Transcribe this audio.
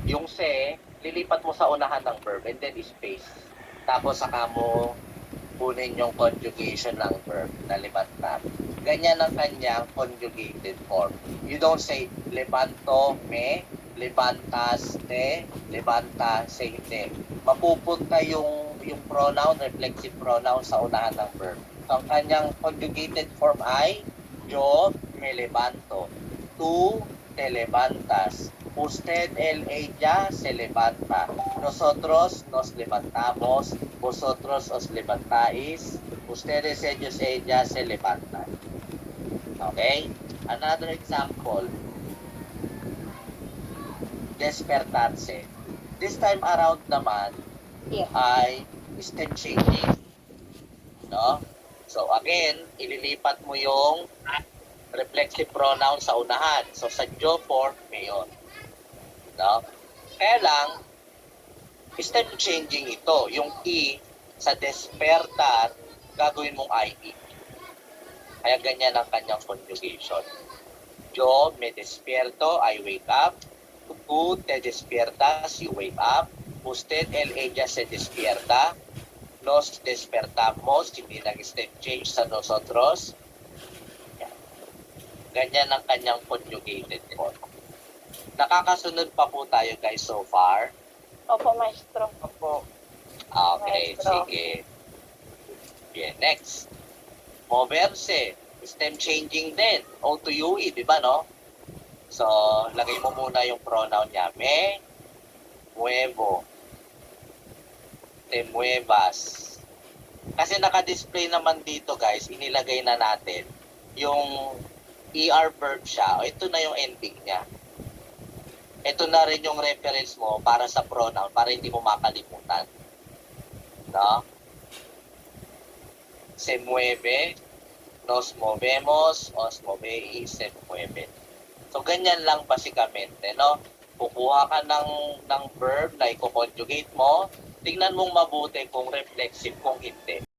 yung se, lilipat mo sa unahan ng verb and then space. Tapos saka mo kunin yung conjugation ng verb na levantar. Ganyan ang kanyang conjugated form. You don't say levanto me, levantas te, levanta se te. Mapupunta yung pronoun, reflexive pronoun sa unahan ng verb. So, ang kanyang conjugated form ay yo me levanto, tú te levantas, usted, él, ella se levanta, nosotros nos levantamos, vosotros os levantáis, ustedes, ellos, ellas se levantan. Okay? Another example, despertarse. This time around naman ay stem changing. No? So again, ililipat mo yung reflexive pronoun sa unahan. So sa jo form, mayon. No? Kaya lang, stem changing ito. Yung E sa despertar, gagawin mong IE. Kaya ganyan ang kanyang conjugation. Yo me despierto, I wake up. Tú te despiertas, you wake up. Usted, él, ella se despierta. Nos despertamos, hindi nag-stem change sa nosotros. Ganyan ang kanyang conjugated form. Nakakasunod pa po tayo guys so far. Opo, maestro. Opo. Okay, Maestro. sige. Yeah, next. Moverse. Stem changing din. O to UE, di ba no? So, lagay mo muna yung pronoun niya. Me, muevo. Te muevas. Kasi naka-display naman dito guys, inilagay na natin yung ER verb siya. O, ito na yung ending niya. Ito na rin yung reference mo para sa pronoun, para hindi mo makalimutan. No? Se mueve, nos movemos, os moveis, se mueve. So, ganyan lang basikamente, no? Kukuha ka ng verb na i-conjugate mo, tingnan mong mabuti kung reflexive, kung hindi.